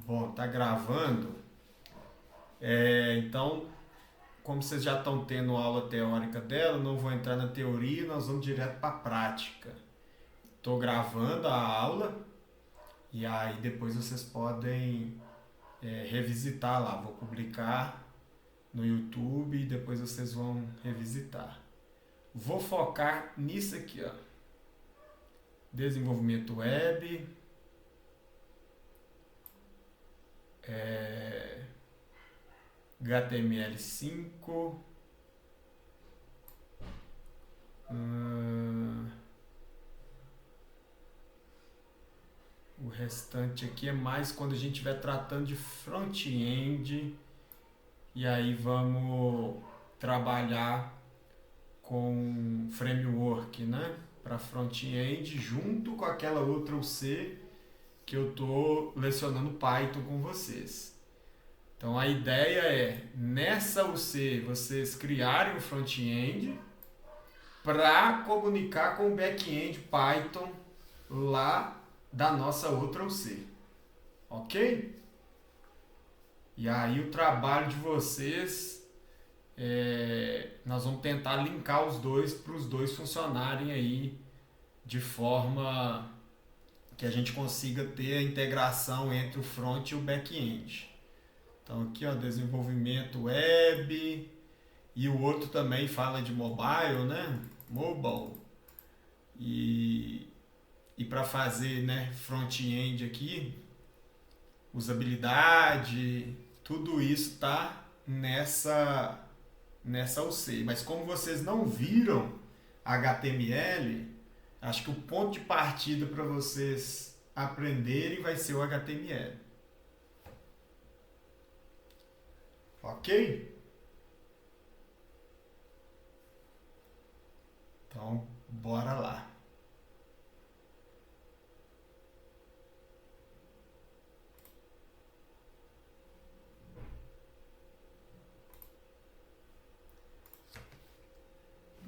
Bom, tá gravando. Então, como vocês já estão tendo aula teórica dela, não vou entrar na teoria, nós vamos direto para a prática. Estou gravando a aula e aí depois vocês podem revisitar lá. Vou publicar no YouTube e depois vocês vão revisitar. Vou focar nisso aqui, ó. Desenvolvimento web, HTML5, o restante aqui é mais quando a gente estiver tratando de front-end, e aí vamos trabalhar com framework, né? Para front-end junto com aquela outra UC que eu estou lecionando Python com vocês. Então a ideia é, nessa UC, vocês criarem um front-end para comunicar com o back-end Python lá da nossa outra UC. Ok? E aí o trabalho de vocês, nós vamos tentar linkar os dois para os dois funcionarem aí de forma que a gente consiga ter a integração entre o front e o back-end. Então aqui, ó, desenvolvimento web, e o outro também fala de mobile, né? Mobile. E para fazer, né, front-end aqui, usabilidade, tudo isso está nessa UC. Mas como vocês não viram HTML, acho que o ponto de partida para vocês aprenderem vai ser o HTML. Ok? Então, bora lá.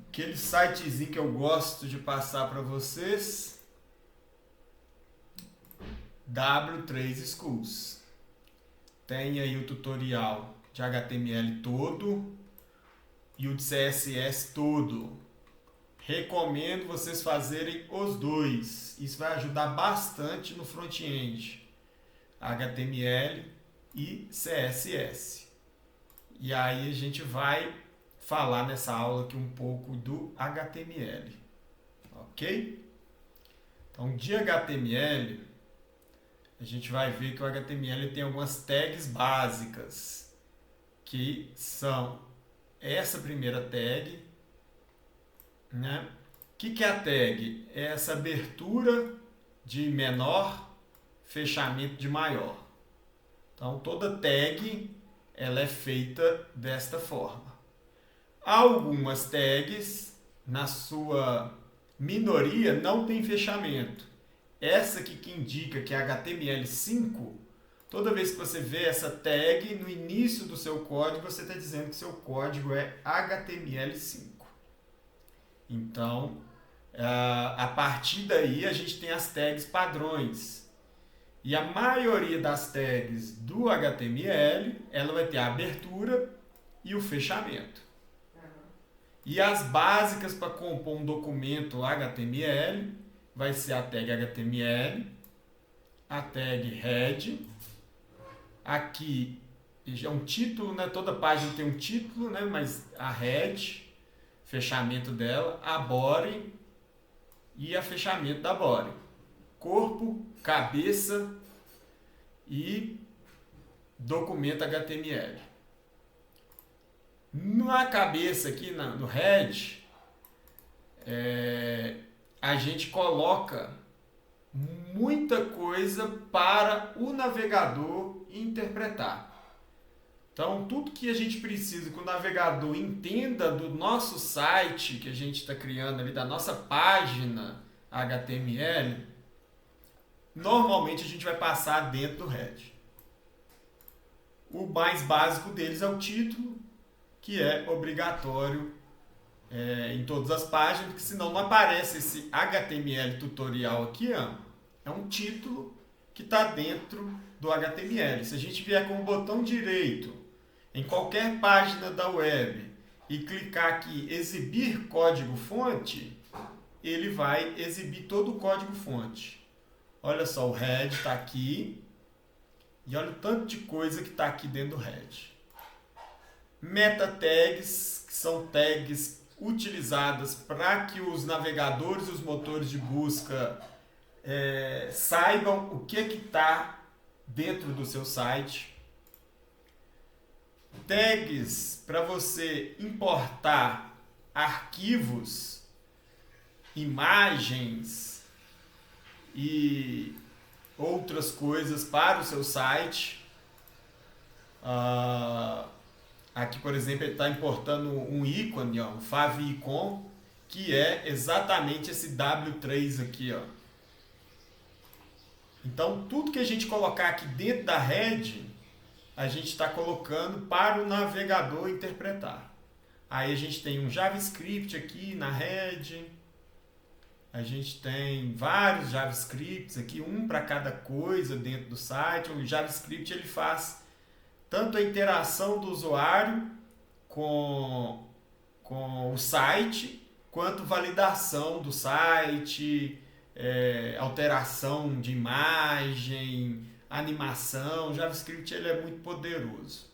Aquele sitezinho que eu gosto de passar para vocês, W3 Schools. Tem aí o tutorial de HTML todo e o de CSS todo. Recomendo vocês fazerem os dois. Isso vai ajudar bastante no front-end, HTML e CSS. E aí a gente vai falar nessa aula aqui um pouco do HTML, ok? Então, de HTML, a gente vai ver que o HTML tem algumas tags básicas, que são essa primeira tag, né? O que é a tag? É essa abertura de menor, fechamento de maior. Então, toda tag ela é feita desta forma. Algumas tags, na sua minoria, não tem fechamento. Essa aqui que indica que é HTML5, toda vez que você vê essa tag no início do seu código, você está dizendo que seu código é HTML5. Então, a partir daí, a gente tem as tags padrões. E a maioria das tags do HTML, ela vai ter a abertura e o fechamento. E as básicas para compor um documento HTML vai ser a tag HTML, a tag head. Aqui é um título, né? Toda página tem um título, né? Mas a head, fechamento dela, a body e a fechamento da body. Corpo, cabeça e documento HTML. Na cabeça aqui, no head, a gente coloca muita coisa para o navegador interpretar. Então, tudo que a gente precisa que o navegador entenda do nosso site que a gente está criando ali, da nossa página HTML, normalmente a gente vai passar dentro do head. O mais básico deles é o título, que é obrigatório em todas as páginas, porque senão não aparece esse HTML tutorial aqui, ó. É um título que está dentro do HTML. Se a gente vier com o botão direito em qualquer página da web e clicar aqui exibir código-fonte, ele vai exibir todo o código-fonte. Olha só, o head está aqui e olha o tanto de coisa que está aqui dentro do head. Meta tags, que são tags utilizadas para que os navegadores e os motores de busca saibam o que está dentro do seu site. Tags para você importar arquivos, imagens e outras coisas para o seu site. Aqui, por exemplo, ele está importando um ícone, um favicon, que é exatamente esse W3 aqui. Então, tudo que a gente colocar aqui dentro da head, a gente está colocando para o navegador interpretar. Aí a gente tem um JavaScript aqui na head, a gente tem vários JavaScripts aqui, um para cada coisa dentro do site. O JavaScript ele faz tanto a interação do usuário com o site, quanto validação do site, alteração de imagem, animação. O JavaScript ele é muito poderoso.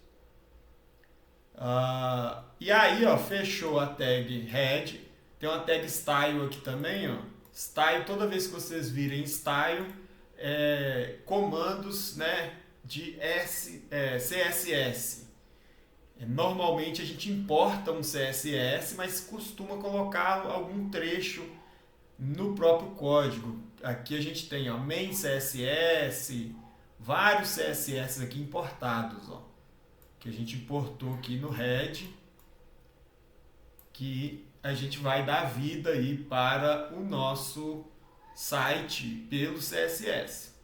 E aí, fechou a tag head. Tem uma tag style aqui também. Style, toda vez que vocês virem style, comandos, né, de CSS. Normalmente a gente importa um CSS, mas costuma colocar algum trecho no próprio código. Aqui a gente tem main CSS, vários CSS aqui importados, que a gente importou aqui no head, que a gente vai dar vida aí para o nosso site pelo CSS.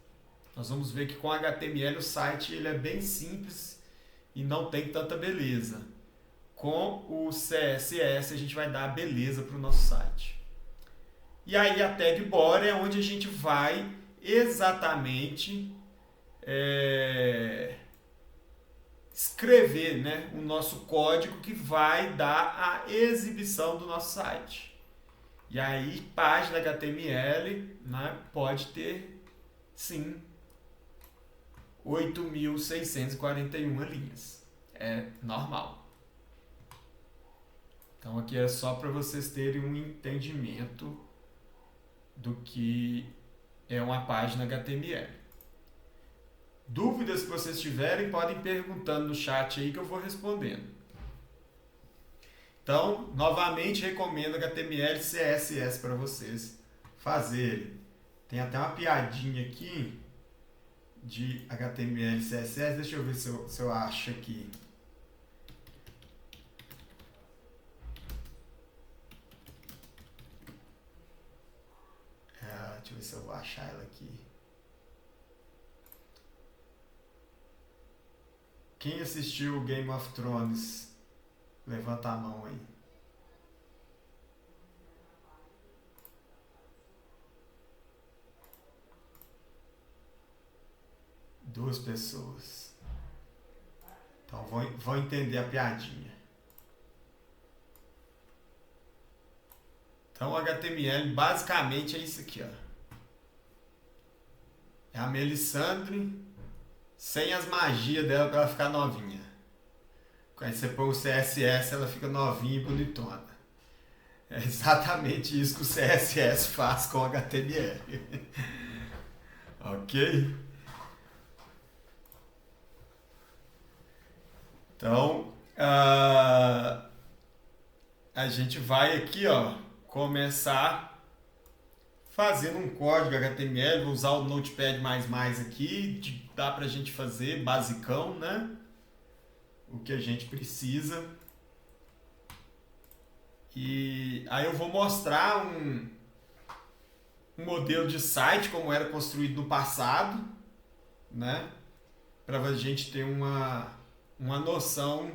Nós vamos ver que com HTML o site ele é bem simples e não tem tanta beleza. Com o CSS a gente vai dar beleza para o nosso site. E aí a tag body é onde a gente vai exatamente escrever, né, o nosso código que vai dar a exibição do nosso site. E aí página HTML, né, pode ter sim 8.641 linhas. É normal. Então aqui é só para vocês terem um entendimento do que é uma página HTML. Dúvidas que vocês tiverem, podem ir perguntando no chat aí que eu vou respondendo. Então, novamente recomendo HTML e CSS para vocês fazerem. Tem até uma piadinha aqui de HTML e CSS. Deixa eu ver se eu acho aqui. Deixa eu ver se eu vou achar ela aqui. Quem assistiu Game of Thrones? Levanta a mão aí. Duas pessoas. Então vão entender a piadinha. Então o HTML basicamente é isso aqui, É a Melisandre sem as magias dela para ela ficar novinha. Aí você põe o CSS, ela fica novinha e bonitona. É exatamente isso que o CSS faz com o HTML. Ok? Então, a gente vai aqui, começar fazendo um código HTML. Vou usar o Notepad++ aqui, dá pra gente fazer basicão, né? O que a gente precisa. E aí eu vou mostrar um modelo de site como era construído no passado, né? Para a gente ter uma noção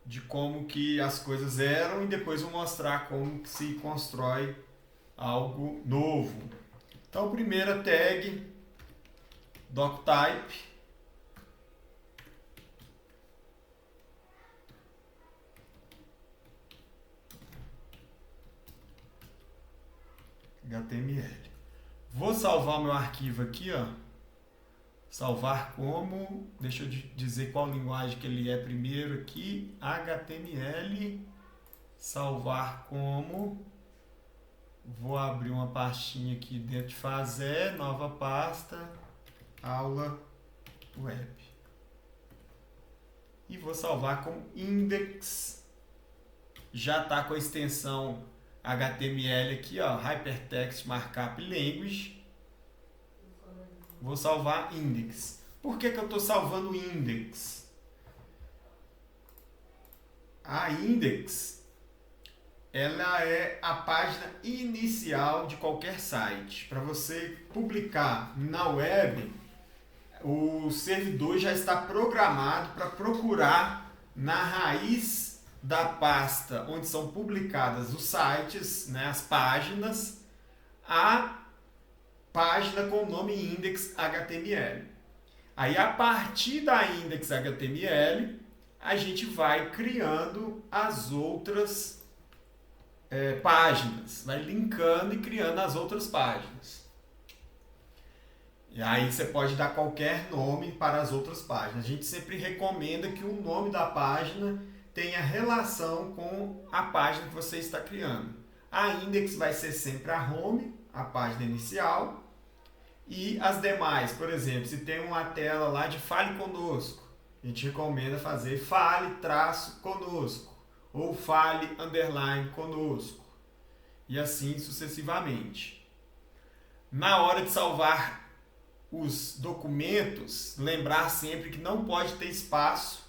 de como que as coisas eram, e depois vou mostrar como que se constrói algo novo. Então, primeira tag doctype, HTML. Vou salvar meu arquivo aqui, ó. Salvar como, deixa eu dizer qual linguagem que ele é primeiro aqui, HTML, salvar como, vou abrir uma pastinha aqui dentro de Fazer, nova pasta, aula web. E vou salvar como index, já está com a extensão HTML aqui, ó, Hypertext Markup Language. Vou salvar index. Por que eu estou salvando index? A index, ela é a página inicial de qualquer site. Para você publicar na web, o servidor já está programado para procurar na raiz da pasta onde são publicadas os sites, né, as páginas, a página com o nome index.html. Aí, a partir da index.html, a gente vai criando as outras páginas, vai linkando e criando as outras páginas. E aí você pode dar qualquer nome para as outras páginas. A gente sempre recomenda que o nome da página tenha relação com a página que você está criando. A index vai ser sempre a home, a página inicial, e as demais, por exemplo, se tem uma tela lá de Fale Conosco, a gente recomenda fazer Fale-Conosco ou Fale_Conosco e assim sucessivamente. Na hora de salvar os documentos, lembrar sempre que não pode ter espaço,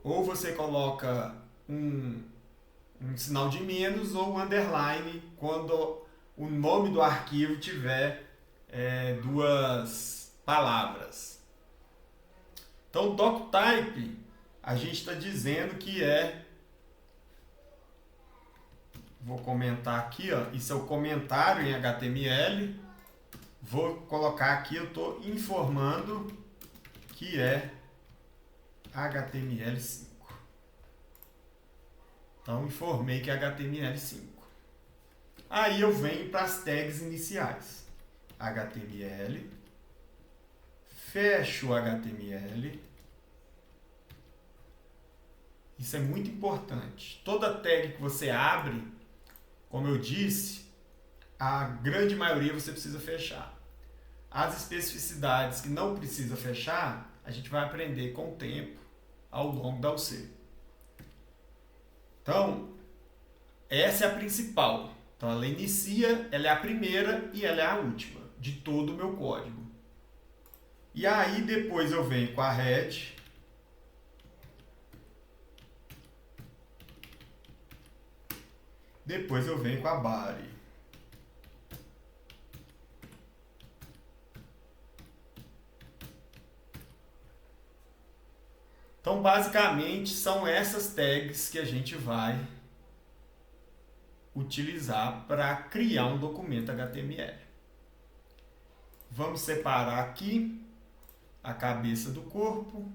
ou você coloca um sinal de menos ou um underline quando o nome do arquivo tiver duas palavras. Então, doctype, a gente está dizendo que vou comentar aqui, ó, isso é o comentário em HTML, vou colocar aqui, eu estou informando que é HTML5. Então, informei que é HTML5. Aí eu venho para as tags iniciais. HTML, fecho o HTML. Isso é muito importante. Toda tag que você abre, como eu disse, a grande maioria você precisa fechar. As especificidades que não precisa fechar, a gente vai aprender com o tempo, ao longo da UC. Então, essa é a principal. Então, ela inicia, ela é a primeira e ela é a última de todo o meu código. E aí, depois eu venho com a head. Depois eu venho com a body. Então, basicamente, são essas tags que a gente vai utilizar para criar um documento HTML. Vamos separar aqui a cabeça do corpo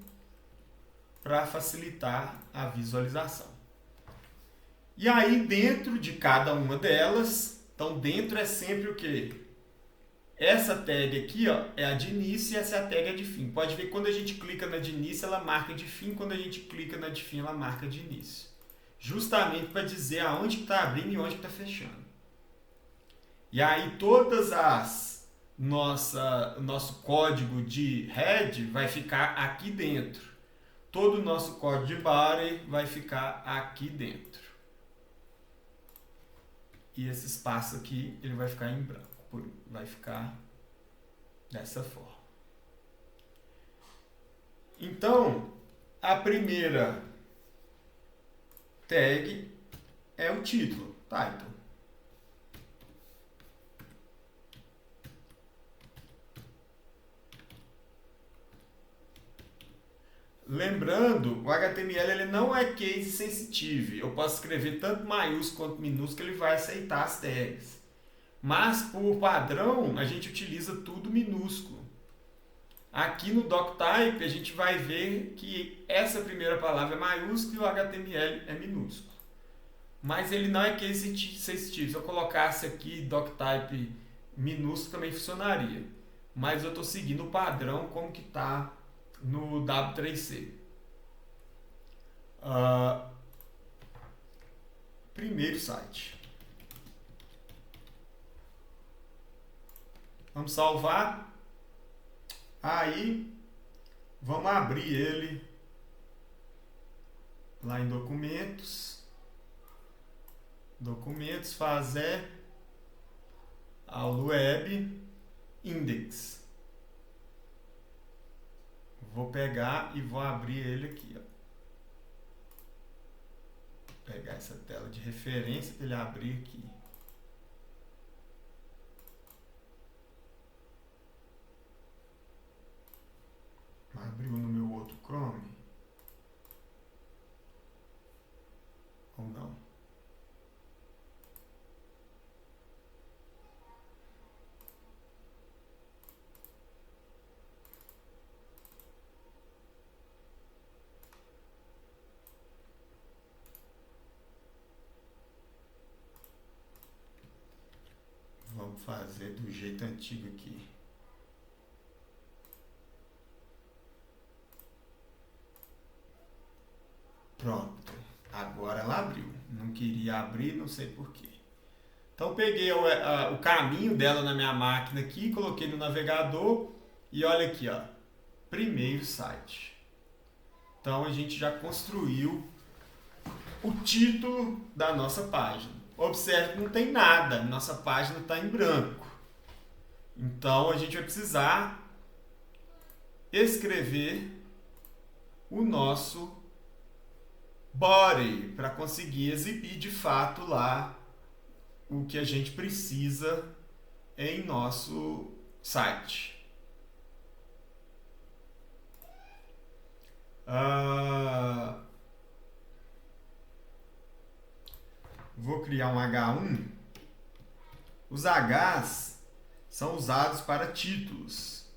para facilitar a visualização. E aí, dentro de cada uma delas, então dentro é sempre o quê? Essa tag aqui, ó, é a de início e essa é a tag de fim. Pode ver que quando a gente clica na de início, ela marca de fim. Quando a gente clica na de fim, ela marca de início. Justamente para dizer aonde está abrindo e onde está fechando. E aí todas nosso código de head vai ficar aqui dentro. Todo o nosso código de body vai ficar aqui dentro. E esse espaço aqui, ele vai ficar em branco. Vai ficar dessa forma. Então, a primeira tag é o título, title. Lembrando, o HTML ele não é case sensitive. Eu posso escrever tanto maiúsculo quanto minúsculo, ele vai aceitar as tags. Mas, por padrão, a gente utiliza tudo minúsculo. Aqui no doctype a gente vai ver que essa primeira palavra é maiúscula e o HTML é minúsculo. Mas ele não é case sensitive. Se eu colocasse aqui doctype minúsculo também funcionaria. Mas eu estou seguindo o padrão como que está no W3C. Primeiro site. Vamos salvar. Aí, vamos abrir ele lá em documentos. Documentos, fazer aula web, index. Vou pegar e vou abrir ele aqui, ó. Vou pegar essa tela de referência para ele abrir aqui. Abriu no meu outro Chrome? Ou não? Vamos fazer do jeito antigo aqui. Pronto, agora ela abriu. Não queria abrir, não sei porquê. Então peguei o caminho dela na minha máquina aqui, coloquei no navegador e olha aqui, ó, primeiro site. Então a gente já construiu o título da nossa página. Observe que não tem nada, nossa página está em branco. Então a gente vai precisar escrever o nosso body para conseguir exibir de fato lá o que a gente precisa em nosso site. Vou criar um H1. Os Hs são usados para títulos.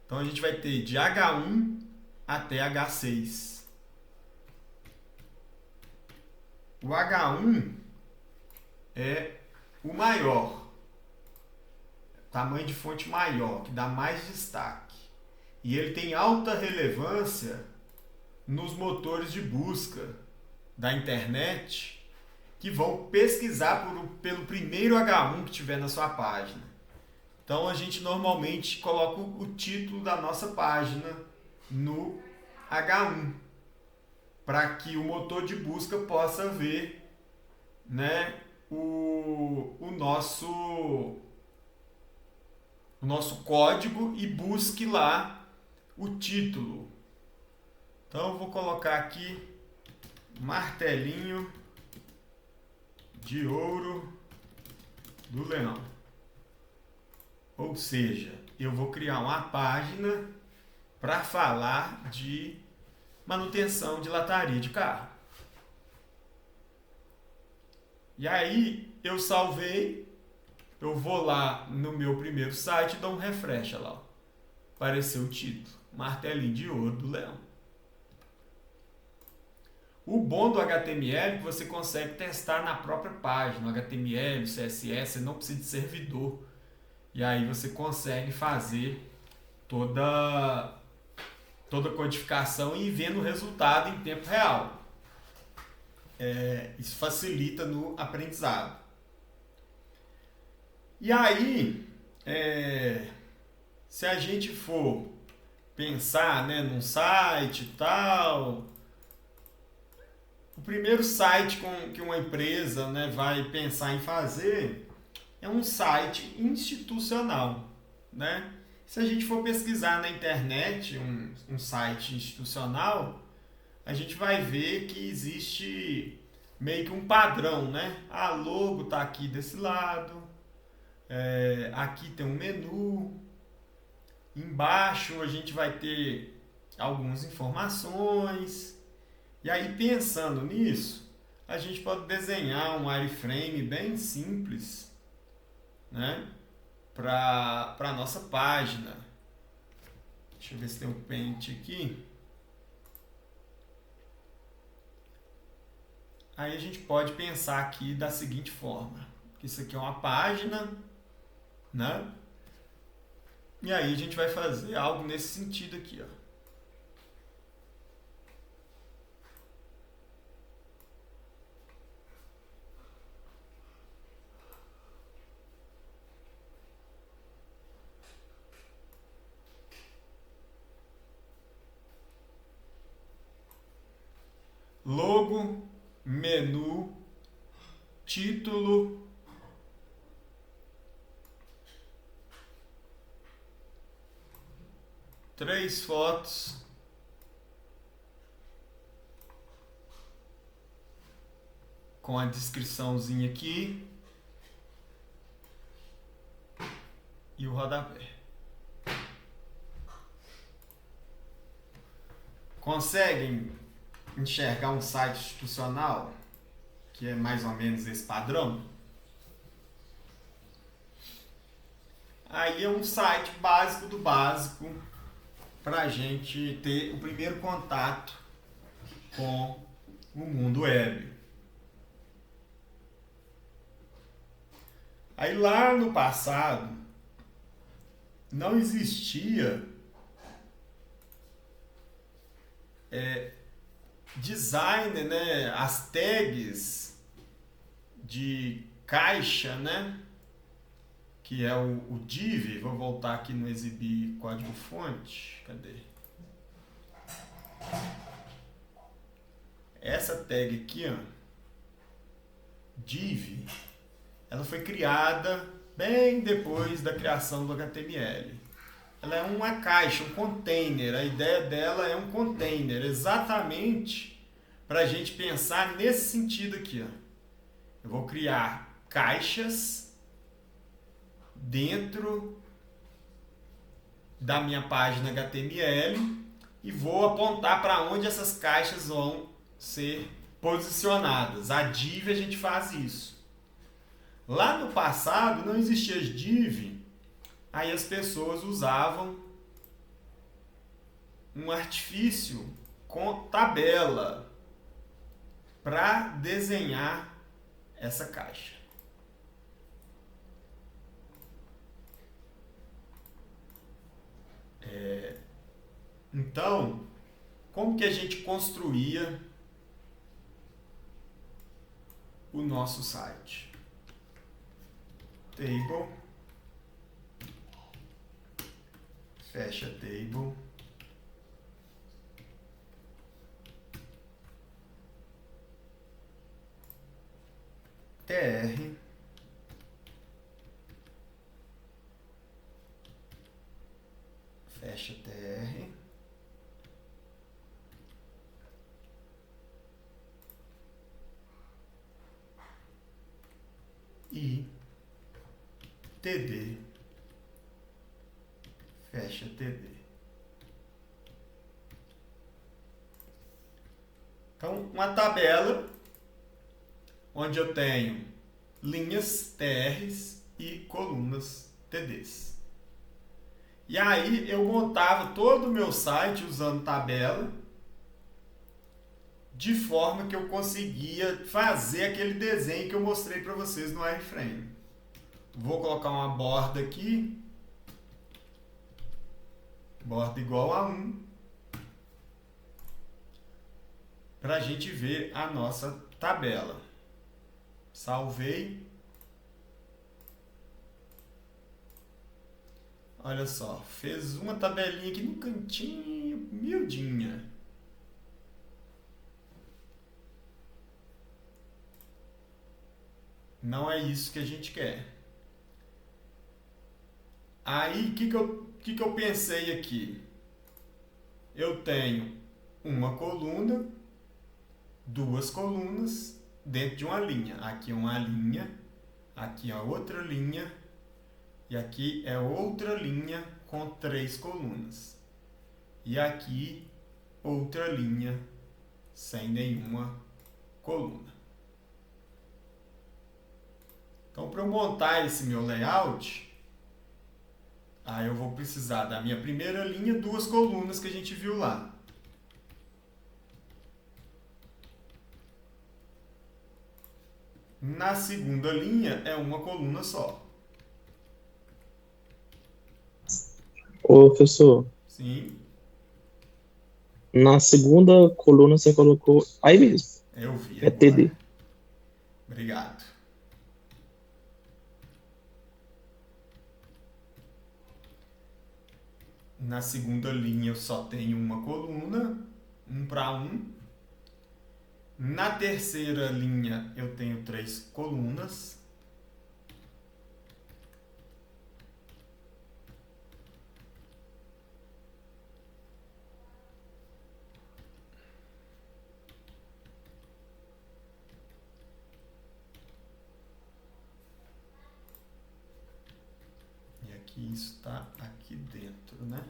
Então a gente vai ter de H1 até H6. O H1 é o maior, tamanho de fonte maior, que dá mais destaque. E ele tem alta relevância nos motores de busca da internet que vão pesquisar pelo primeiro H1 que tiver na sua página. Então a gente normalmente coloca o título da nossa página no H1 para que o motor de busca possa ver, né, o nosso código e busque lá o título. Então eu vou colocar aqui martelinho de ouro do leão. Ou seja, eu vou criar uma página para falar de manutenção de lataria de carro. E aí eu salvei, eu vou lá no meu primeiro site e dou um refresh, olha lá. Apareceu o título, martelinho de ouro do leão. O bom do HTML é que você consegue testar na própria página, o HTML, o CSS, você não precisa de servidor. E aí você consegue fazer toda a codificação e ir vendo o resultado em tempo real. Isso facilita no aprendizado. E aí, se a gente for pensar, né, num site e tal, o primeiro site que uma empresa, né, vai pensar em fazer é um site institucional, né? Se a gente for pesquisar na internet um site institucional, a gente vai ver que existe meio que um padrão, né? A logo está aqui desse lado, aqui tem um menu, embaixo a gente vai ter algumas informações. E aí, pensando nisso, a gente pode desenhar um wireframe bem simples, né, para a nossa página. Deixa eu ver se tem um Paint aqui. Aí a gente pode pensar aqui da seguinte forma. Isso aqui é uma página, né? E aí a gente vai fazer algo nesse sentido aqui, ó. Logo, menu, título, três fotos, com a descriçãozinha aqui e o rodapé. Conseguem enxergar um site institucional que é mais ou menos esse padrão? Aí é um site básico do básico para a gente ter o primeiro contato com o mundo web. Aí lá no passado não existia design, né? As tags de caixa, né? Que é o div. Vou voltar aqui no exibir código fonte. Cadê? Essa tag aqui, ó, div, ela foi criada bem depois da criação do HTML. Ela é uma caixa, um container. A ideia dela é um container, exatamente para a gente pensar nesse sentido aqui, ó. Eu vou criar caixas dentro da minha página HTML e vou apontar para onde essas caixas vão ser posicionadas. A div a gente faz isso. Lá no passado não existia div, aí as pessoas usavam um artifício com tabela para desenhar essa caixa. Então, como que a gente construía o nosso site? Table, fecha table, tr, fecha tr, e td, fecha td. Então, uma tabela onde eu tenho linhas TRs e colunas TDs. E aí eu montava todo o meu site usando tabela, de forma que eu conseguia fazer aquele desenho que eu mostrei para vocês no wireframe. Vou colocar uma borda aqui, borda igual a 1, para a gente ver a nossa tabela. Salvei. Olha só, fez uma tabelinha aqui no cantinho, miudinha. Não é isso que a gente quer. Aí, o que eu pensei aqui? Eu tenho uma coluna, duas colunas dentro de uma linha. Aqui é uma linha, aqui é outra linha e aqui é outra linha com 3 colunas. E aqui outra linha sem nenhuma coluna. Então, para eu montar esse meu layout, Aí eu vou precisar da minha primeira linha, 2 colunas que a gente viu lá. Na segunda linha é uma coluna só. Ô, professor, Sim, na segunda coluna você colocou aí mesmo, eu vi é agora. TD. Obrigado. Na segunda linha eu só tenho uma coluna, 1 para 1. Na terceira linha eu tenho 3 colunas. E aqui isso está aqui dentro, né?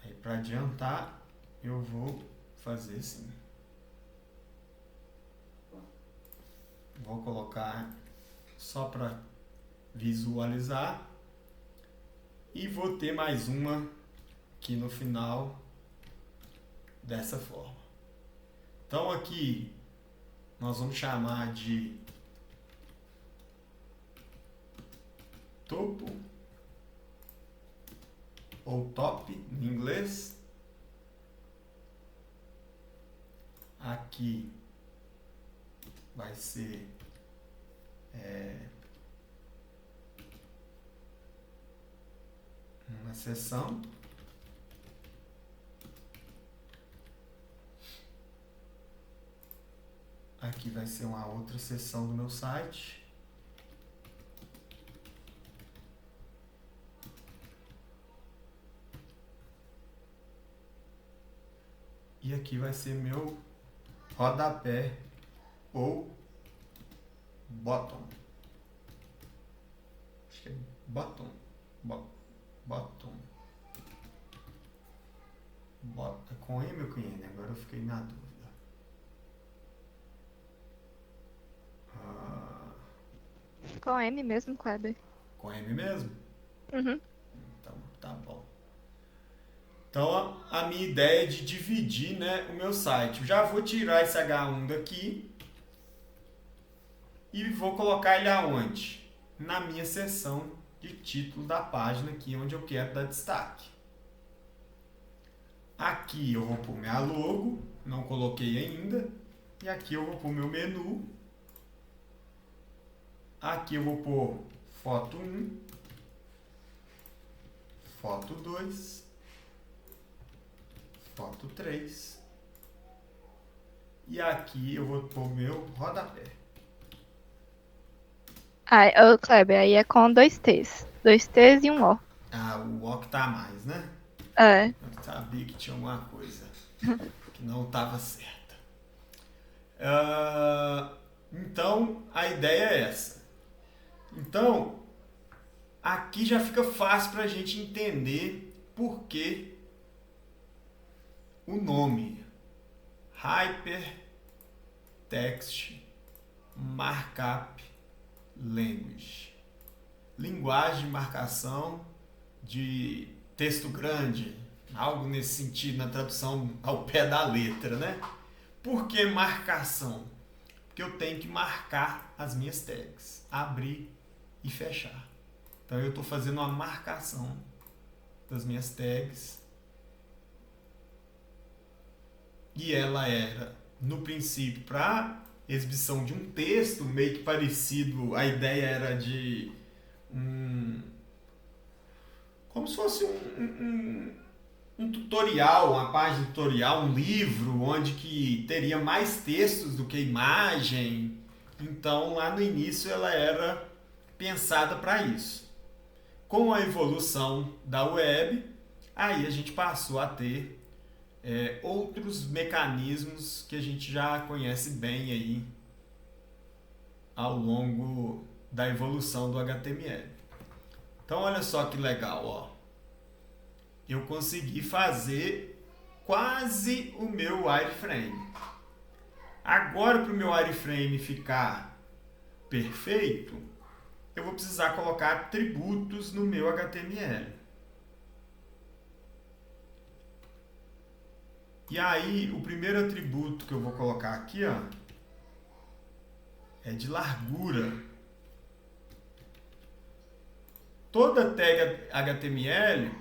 Aí para adiantar eu vou fazer assim. Vou colocar só para visualizar. E vou ter mais uma aqui no final dessa forma. Então aqui nós vamos chamar de topo ou top em inglês. Aqui vai ser uma seção. Aqui vai ser uma outra seção do meu site. E aqui vai ser meu rodapé ou bottom. Acho que é bottom. Bottom. É com M ou com N? Agora eu fiquei na dúvida. Com M mesmo, Kleber. Com M mesmo? Uhum. Então, tá bom. Então, a minha ideia é de dividir, né, o meu site. Eu já vou tirar esse H1 daqui e vou colocar ele aonde? Na minha seção de título da página aqui, onde eu quero dar destaque. Aqui eu vou pôr minha logo, não coloquei ainda. E aqui eu vou pôr meu menu. Aqui eu vou pôr foto 1, foto 2, foto 3. E aqui eu vou pôr meu rodapé. Ô, Kleber, aí é com 2 T's. 2 T's e um O. Ah, o O que tá a mais, né? É. Eu sabia que tinha alguma coisa que não estava certa. Então, a ideia é essa. Então, aqui já fica fácil para a gente entender por que o nome Hypertext Markup Language. Linguagem de marcação de texto grande, algo nesse sentido na tradução ao pé da letra, né? Por que marcação? Porque eu tenho que marcar as minhas tags, abrir e fechar. Então eu estou fazendo uma marcação das minhas tags e ela era, no princípio, para exibição de um texto meio que parecido, a ideia era de como se fosse um tutorial, uma página tutorial, um livro, onde que teria mais textos do que imagem. Então, lá no início, ela era pensada para isso. Com a evolução da web, aí a gente passou a ter outros mecanismos que a gente já conhece bem aí ao longo da evolução do HTML. Então, olha só que legal, ó. Eu consegui fazer quase o meu wireframe. Agora, para o meu wireframe ficar perfeito, eu vou precisar colocar atributos no meu HTML. E aí, o primeiro atributo que eu vou colocar aqui, ó, é de largura. Toda tag HTML,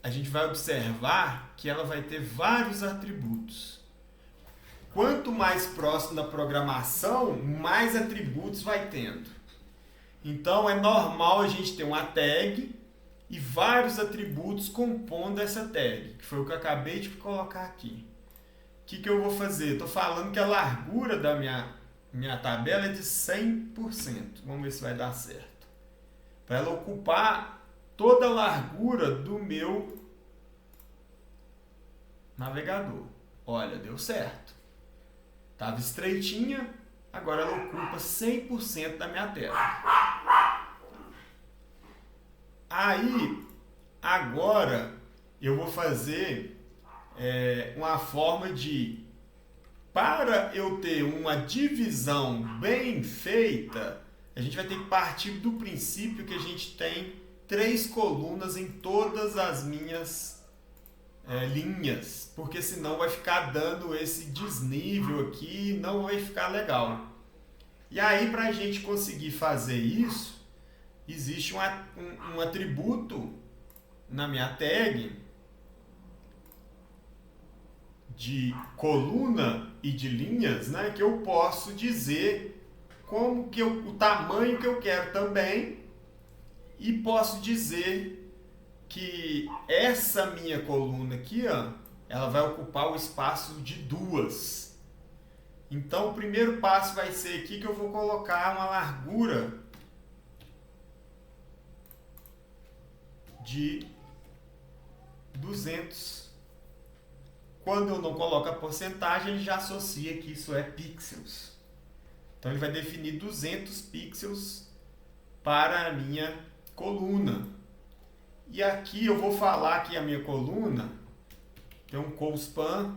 a gente vai observar que ela vai ter vários atributos. Quanto mais próximo da programação, mais atributos vai tendo. Então, é normal a gente ter uma tag e vários atributos compondo essa tag, que foi o que eu acabei de colocar aqui. O que eu vou fazer? Estou falando que a largura da minha tabela é de 100%. Vamos ver se vai dar certo. Para ela ocupar toda a largura do meu navegador. Olha, deu certo. Estava estreitinha, agora ela ocupa 100% da minha tela. Aí, agora, eu vou fazer uma forma de, para eu ter uma divisão bem feita, a gente vai ter que partir do princípio que a gente tem 3 colunas em todas as minhas linhas, porque senão vai ficar dando esse desnível aqui e não vai ficar legal. E aí, para a gente conseguir fazer isso, existe um atributo na minha tag de coluna e de linhas, né, que eu posso dizer como que o tamanho que eu quero também, e posso dizer que essa minha coluna aqui, ó, ela vai ocupar o espaço de 2. Então, o primeiro passo vai ser aqui que eu vou colocar uma largura de 200. Quando eu não coloco a porcentagem, ele já associa que isso é pixels. Então, ele vai definir 200 pixels para a minha coluna. E aqui eu vou falar que a minha coluna tem um colspan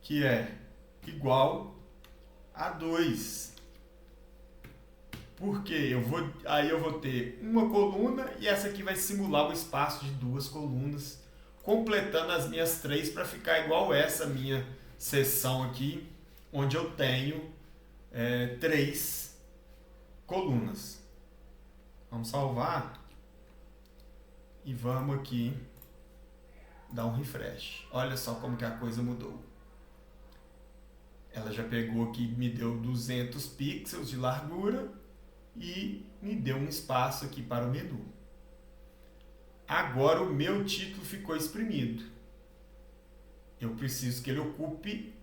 que é igual a 2. Porque aí eu vou ter uma coluna e essa aqui vai simular o espaço de 2 colunas, completando as minhas 3 para ficar igual essa minha seção aqui, onde eu tenho 3 colunas. Vamos salvar e vamos aqui dar um refresh. Olha só como que a coisa mudou. Ela já pegou aqui, me deu 200 pixels de largura e me deu um espaço aqui para o menu. Agora o meu título ficou exprimido. Eu preciso que ele ocupe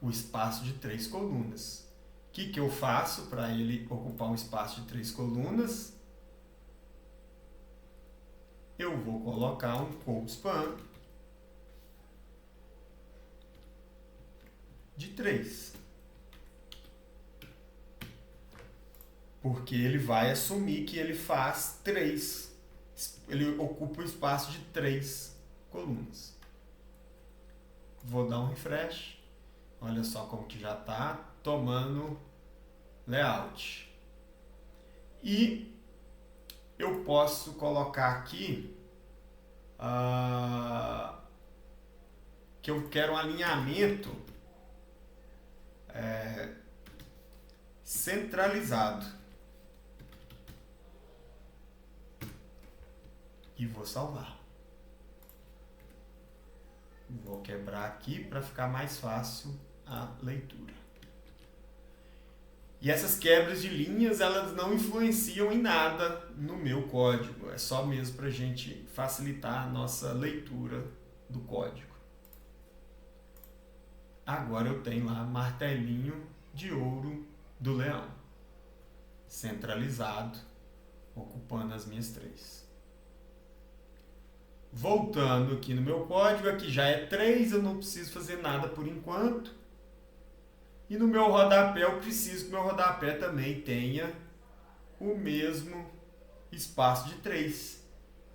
o espaço de 3 colunas. O que eu faço para ele ocupar um espaço de 3 colunas? Eu vou colocar um colspan de 3. Porque ele vai assumir que ele faz 3. Ele ocupa o espaço de 3 colunas. Vou dar um refresh. Olha só como que já está tomando layout. E eu posso colocar aqui que eu quero um alinhamento centralizado. E vou salvar. Vou quebrar aqui para ficar mais fácil a leitura. E essas quebras de linhas, elas não influenciam em nada no meu código. É só mesmo para a gente facilitar a nossa leitura do código. Agora eu tenho lá martelinho de ouro do leão. Centralizado, ocupando as minhas 3. Voltando aqui no meu código, aqui já é 3, eu não preciso fazer nada por enquanto. E no meu rodapé, eu preciso que o meu rodapé também tenha o mesmo espaço de 3.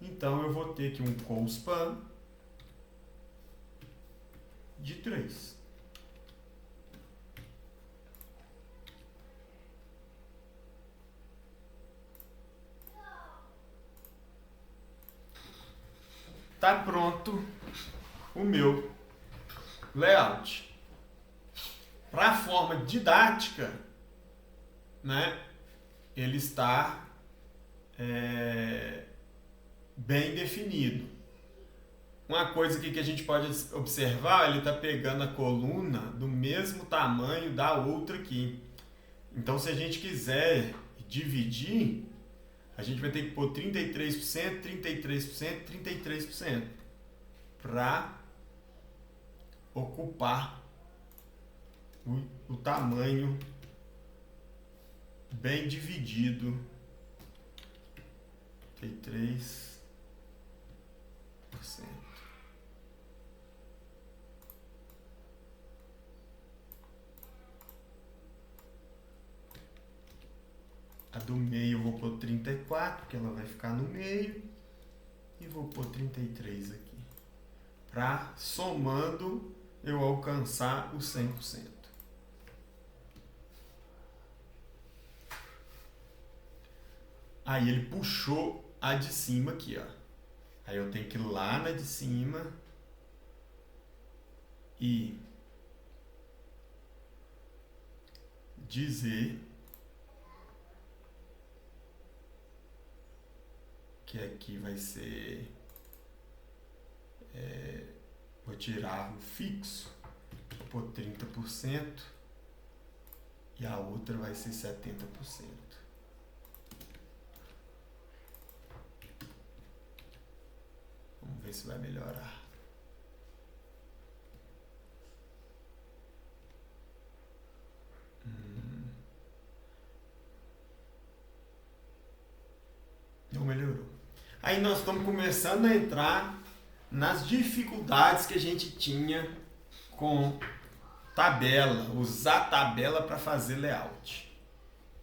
Então, eu vou ter aqui um colspan de 3. tá pronto o meu layout. Para a forma didática, né, ele está bem definido. Uma coisa aqui que a gente pode observar, ele está pegando a coluna do mesmo tamanho da outra aqui. Então, se a gente quiser dividir, a gente vai ter que pôr 33%, 33%, 33% para ocupar o tamanho bem dividido. 33%. A do meio eu vou pôr 34, porque ela vai ficar no meio. E vou pôr 33 aqui. Para, somando, eu alcançar os 100%. Aí ele puxou a de cima aqui, ó. Aí eu tenho que ir lá na de cima e dizer que aqui vai ser, vou tirar o fixo, vou pôr 30% e a outra vai ser 70%. Vamos ver se vai melhorar. Não melhorou. Aí nós estamos começando a entrar nas dificuldades que a gente tinha com tabela, usar tabela para fazer layout,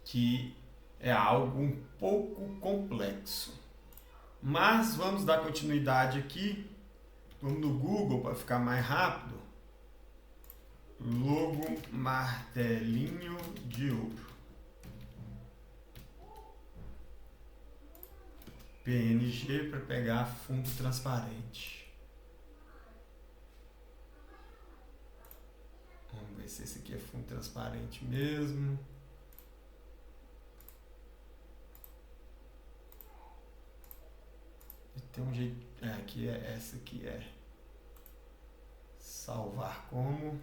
que é algo um pouco complexo. Mas vamos dar continuidade aqui. Vamos no Google para ficar mais rápido. Logo martelinho de ouro. PNG para pegar fundo transparente. Vamos ver se esse aqui é fundo transparente mesmo. Tem um jeito. Aqui é essa aqui é salvar como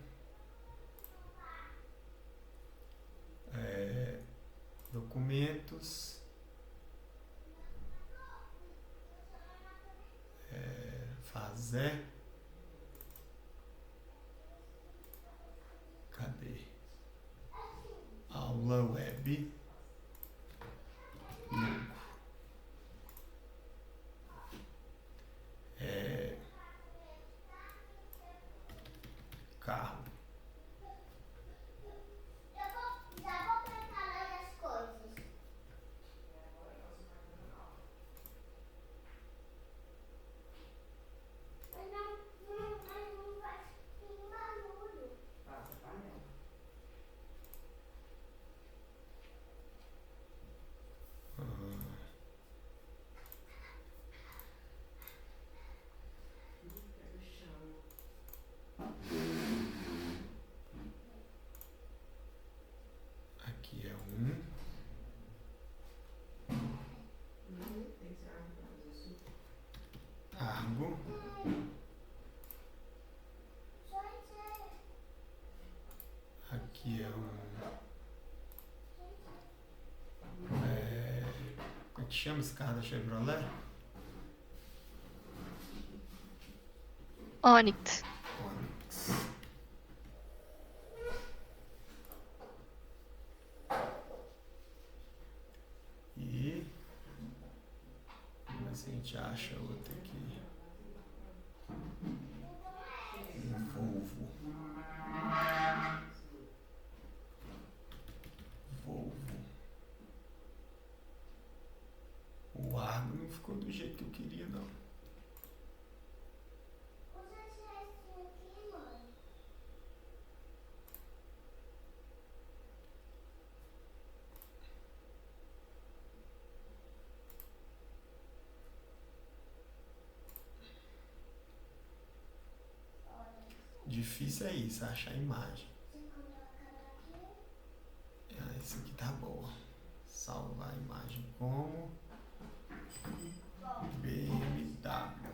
documentos, fazer, cadê? Aula web, logo. Carro. Já vou preparar as coisas. Mas não faz nenhum barulho. Passa a panela. Aqui é um. Argo. Aqui é um. Como é que chama esse carro da Chevrolet? Onix. Onix. E vamos ver se a gente acha outra aqui. Volvo. O Argo não ficou do jeito que eu queria, não. Usa esse restinho aqui, mãe. Difícil é isso, achar a imagem. Isso aqui tá boa. Salvar a imagem como BMW.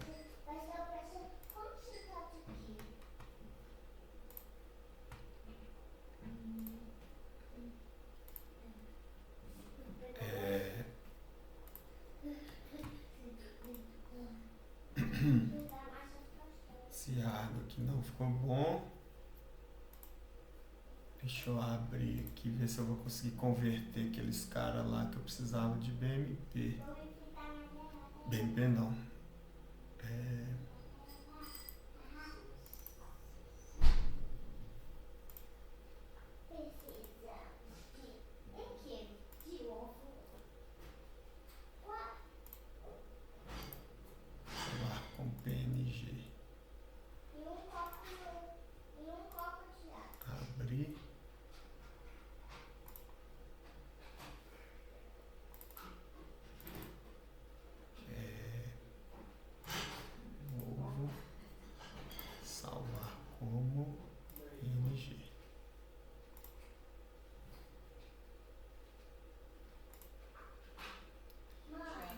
Esse água aqui não ficou bom. Deixa eu abrir aqui, ver se eu vou conseguir converter aqueles caras lá que eu precisava de BMP. BMP não. Celular com PNG. Abrir. Novo. Salvar como PNG.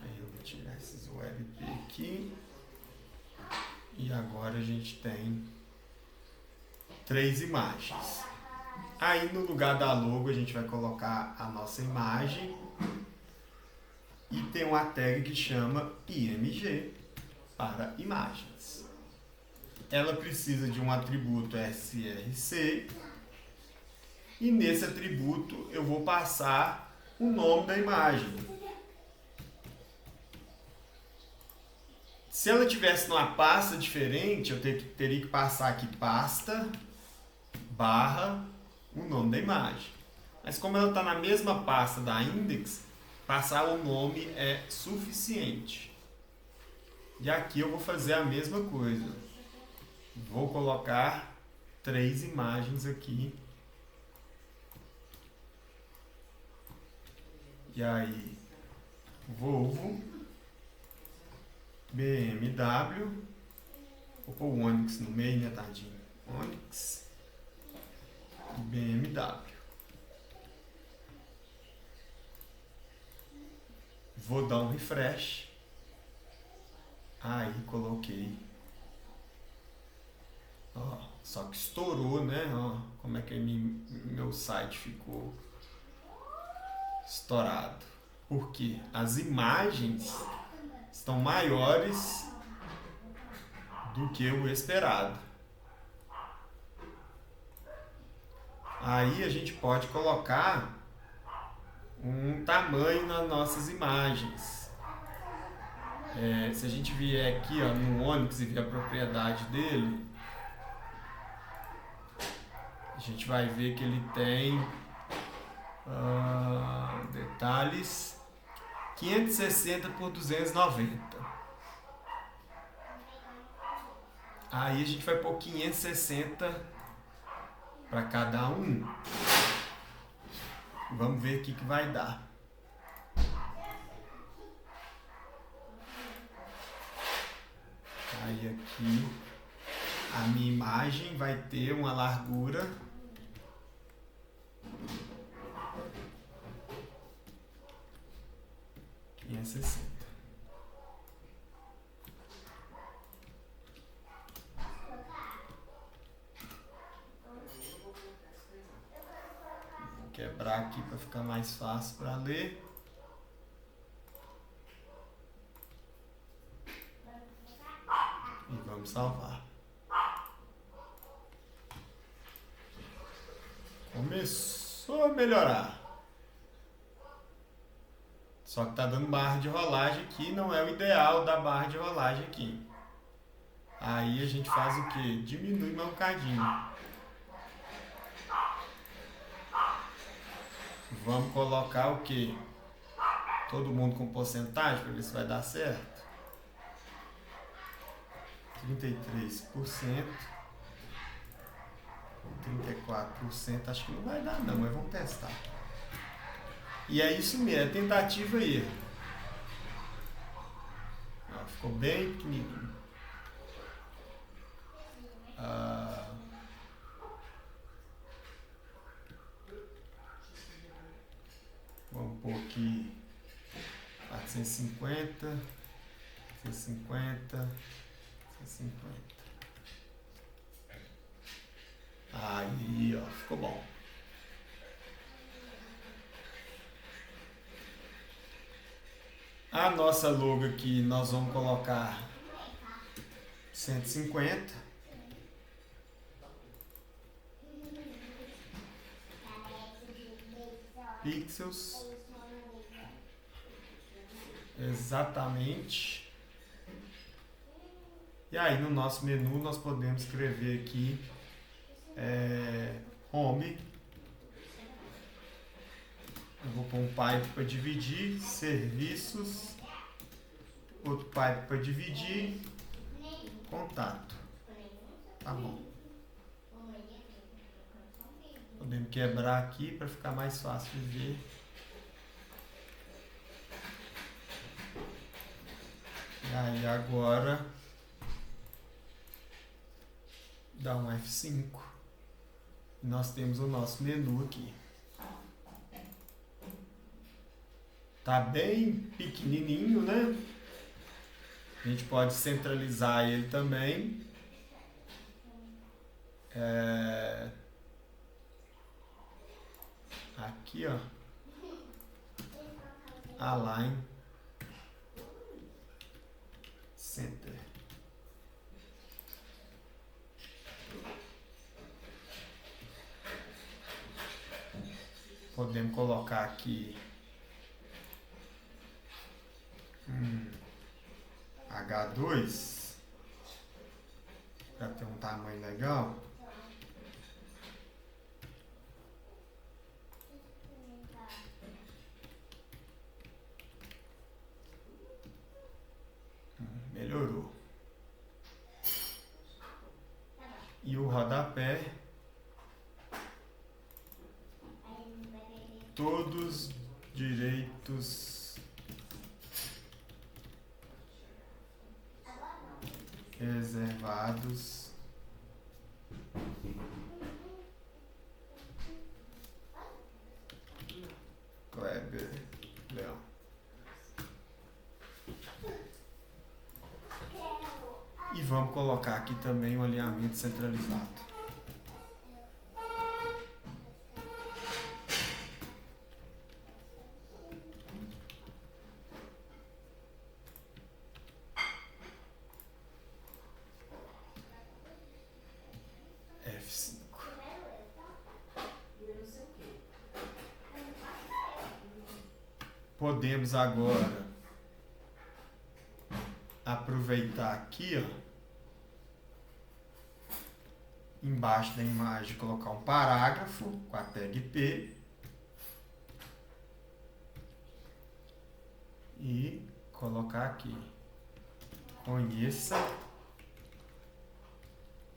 Aí eu vou tirar esses ULP aqui. E agora a gente tem 3 imagens. Aí no lugar da logo a gente vai colocar a nossa imagem e tem uma tag que chama IMG para imagens. Ela precisa de um atributo src e nesse atributo eu vou passar o nome da imagem. Se ela tivesse numa pasta diferente, eu teria que passar aqui pasta barra o nome da imagem. Mas como ela está na mesma pasta da index, passar o nome é suficiente. E aqui eu vou fazer a mesma coisa. Vou colocar 3 imagens aqui. E aí, Volvo, BMW, vou pôr o Onix no meio, né, tadinho? Onix, BMW. Vou dar um refresh. Aí coloquei. Ó, só que estourou, né? Ó, como é que meu site ficou estourado. Porque as imagens estão maiores do que o esperado. Aí a gente pode colocar um tamanho nas nossas imagens. Se a gente vier aqui, ó, no Onix e ver a propriedade dele, a gente vai ver que ele tem detalhes 560 por 290. Aí a gente vai pôr 560 para cada um. Vamos ver o que vai dar. Aí aqui a minha imagem vai ter uma largura de 560. Vou quebrar aqui para ficar mais fácil para ler. E vamos salvar. Começou a melhorar. Só que tá dando barra de rolagem aqui, não é o ideal da barra de rolagem aqui. Aí a gente faz o quê? Diminui mais um bocadinho. Vamos colocar o quê? Todo mundo com porcentagem para ver se vai dar certo. 33%. 34%, acho que não vai dar não, mas vamos testar. E é isso mesmo, é tentativa e erro. Ficou bem pequenininho. C50, C50, C50. Aí, ó, ficou bom. A nossa logo aqui nós vamos colocar 150 pixels. Exatamente. E aí no nosso menu nós podemos escrever aqui home. Eu vou pôr um pipe para dividir, serviços, outro pipe para dividir, contato. Tá bom. Podemos quebrar aqui para ficar mais fácil de ver. E aí agora dá um F5 e nós temos o nosso menu aqui. Tá bem pequenininho, né? A gente pode centralizar ele também. Aqui, ó. Align Center. Podemos colocar aqui H2 para ter um tamanho legal. Melhorou. E o rodapé, todos direitos reservados Kleber Leão. E vamos colocar aqui também o alinhamento centralizado. F5. Podemos agora aproveitar aqui, ó, embaixo da imagem, colocar um parágrafo com a tag P e colocar aqui: conheça,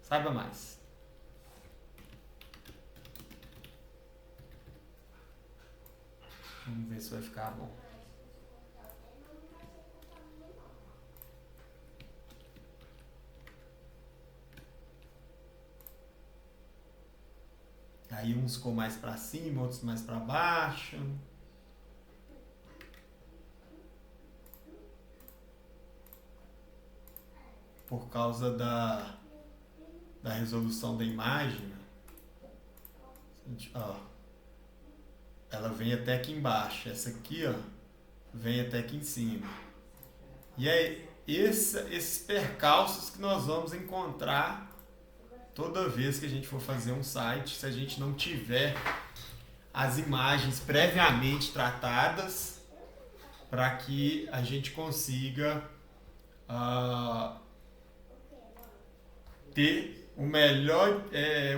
saiba mais. Vamos ver se vai ficar bom. Aí uns ficou mais para cima, outros mais para baixo. Por causa da resolução da imagem, ó, ela vem até aqui embaixo. Essa aqui, ó, vem até aqui em cima. E é esses percalços que nós vamos encontrar toda vez que a gente for fazer um site, se a gente não tiver as imagens previamente tratadas, para que a gente consiga ter o melhor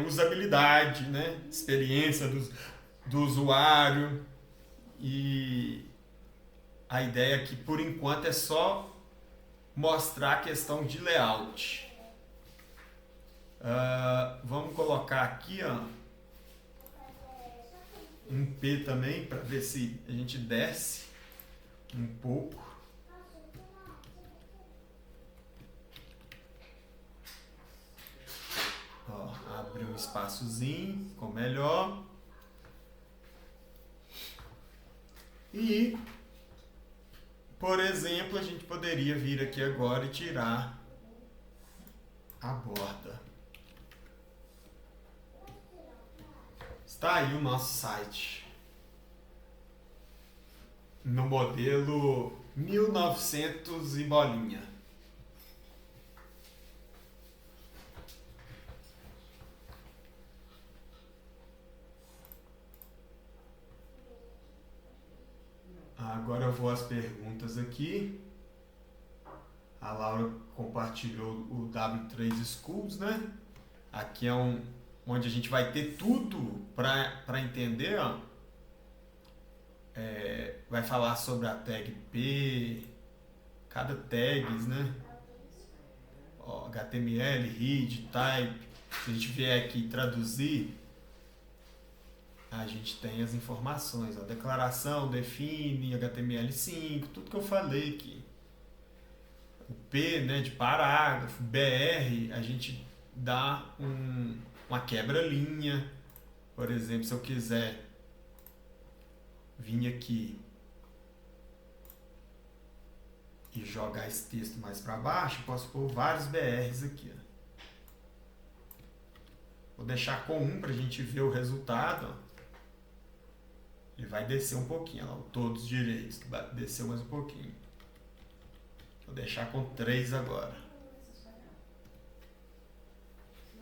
usabilidade, né? Experiência do usuário. E a ideia aqui, por enquanto, é só mostrar a questão de layout. Vamos colocar aqui, ó, um P também, para ver se a gente desce um pouco. Ó, abre um espaçozinho, ficou melhor. E Por exemplo, a gente poderia vir aqui agora e tirar a borda. Está aí o nosso site. No modelo 1900 e bolinha. Agora eu vou às perguntas aqui. A Laura compartilhou o W3 Schools, né? Aqui é onde a gente vai ter tudo para entender, ó. Vai falar sobre a tag P, cada tags, né? Ó, HTML, read, type. Se a gente vier aqui traduzir, a gente tem as informações, a declaração, define, HTML5, tudo que eu falei aqui. O P, né, de parágrafo, BR, a gente dá uma quebra-linha. Por exemplo, se eu quiser vir aqui e jogar esse texto mais para baixo, posso pôr vários BRs aqui. Ó. Vou deixar com um para a gente ver o resultado. Ó. Ele vai descer um pouquinho, ó, todos direitos, desceu mais um pouquinho. Vou deixar com 3 agora.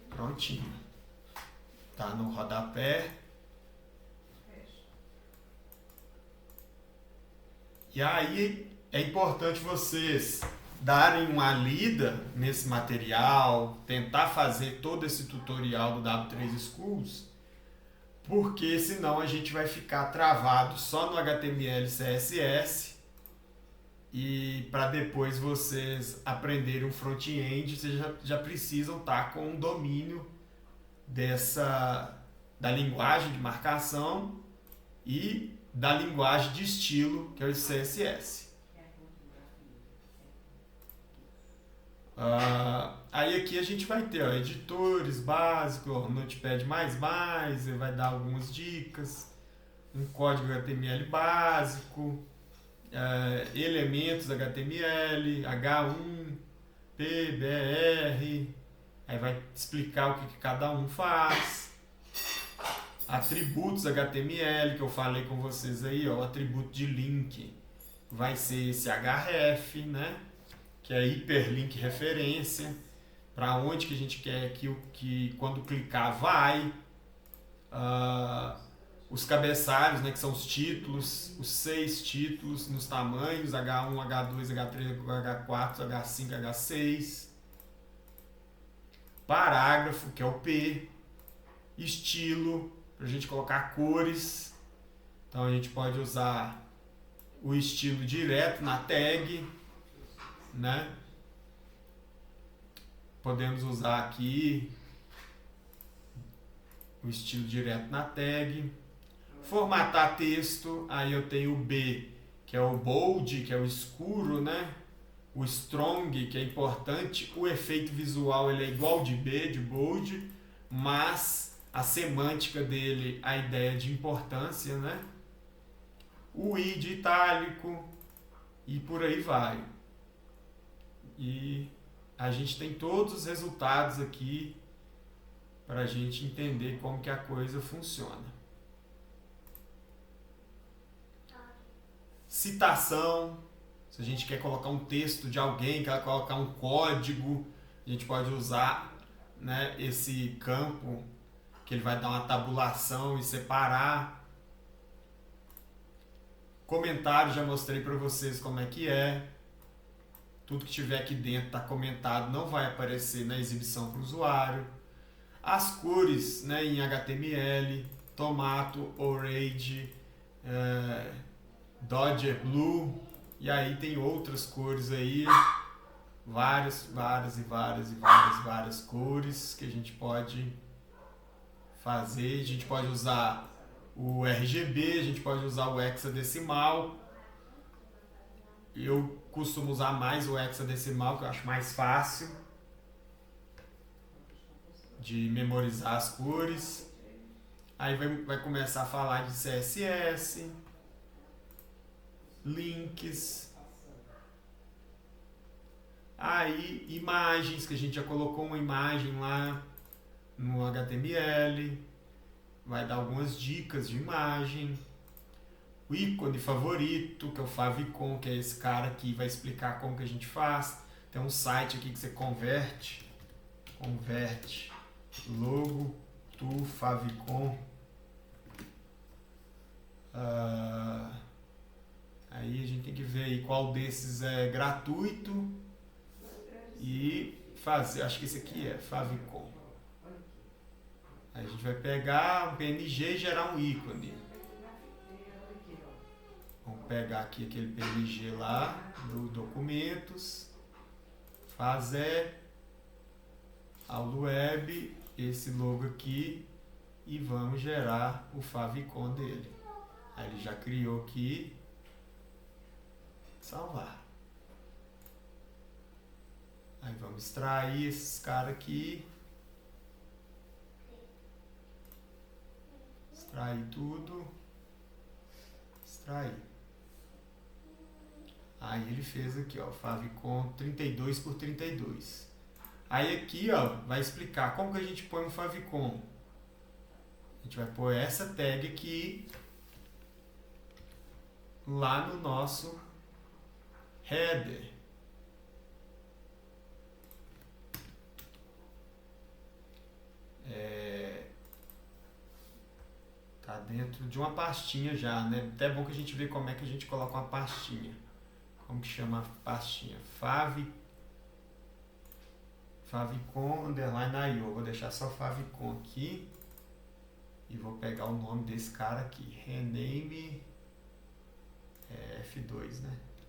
Prontinho. Tá no rodapé. E aí é importante vocês darem uma lida nesse material, tentar fazer todo esse tutorial do W3 Schools, porque senão a gente vai ficar travado só no HTML e CSS e para depois vocês aprenderem o front-end, vocês já precisam estar com um domínio da linguagem de marcação e da linguagem de estilo, que é o CSS. Aí aqui a gente vai ter editores básicos, Notepad++, ele vai dar algumas dicas, um código HTML básico, elementos HTML, H1, P, BR, aí vai explicar o que cada um faz. Atributos HTML, que eu falei com vocês aí, ó, o atributo de link vai ser esse href, né? Que é hiperlink referência, para onde que a gente quer que quando clicar vai. Os cabeçalhos, né, que são os títulos, os 6 títulos nos tamanhos, H1, H2, H3, H4, H5, H6. Parágrafo, que é o P. Estilo, para a gente colocar cores. Então a gente pode usar o estilo direto na tag, né? Podemos usar aqui o estilo direto na tag. Formatar texto, aí eu tenho o B, que é o bold, que é o escuro, né? O strong, que é importante. O efeito visual ele é igual de B, de bold, mas a semântica dele, a ideia de importância, né? O I de itálico e por aí vai. E a gente tem todos os resultados aqui para a gente entender como que a coisa funciona. Citação, se a gente quer colocar um texto de alguém, quer colocar um código, a gente pode usar, né, esse campo que ele vai dar uma tabulação e separar. Comentário, já mostrei para vocês como é que é. Tudo que tiver aqui dentro está comentado, não vai aparecer na exibição para o usuário. As cores, né, em HTML, Tomato, Orange, Dodger Blue, e aí tem outras cores aí, várias cores que a gente pode fazer. A gente pode usar o RGB, a gente pode usar o hexadecimal. Eu costumo usar mais o hexadecimal, que eu acho mais fácil de memorizar as cores. Aí vai começar a falar de CSS, links, Aí, imagens, que a gente já colocou uma imagem lá no HTML. Vai dar algumas dicas de imagem. O ícone favorito, que é o favicon, que é esse cara aqui, vai explicar como que a gente faz. Tem um site aqui que você converte logo to favicon. Aí a gente tem que ver aí qual desses é gratuito e fazer. Acho que esse aqui é favicon. Aí a gente vai pegar um PNG e gerar um ícone. Vamos pegar aqui aquele PNG lá do documentos, fazer aula web, esse logo aqui, e vamos gerar o favicon dele. Aí ele já criou aqui, salvar. Aí vamos extrair esses caras aqui, extrair tudo, extrair. Aí ele fez aqui, ó, favicon 32 por 32. Aí aqui, ó, vai explicar como que a gente põe um favicon. A gente vai pôr essa tag aqui lá no nosso header. Tá dentro de uma pastinha já, né? Até é bom que a gente vê como é que a gente coloca uma pastinha. Como que chama a pastinha? Favicon underline IO. Vou deixar só favicon aqui. E vou pegar o nome desse cara aqui. Rename F2, né?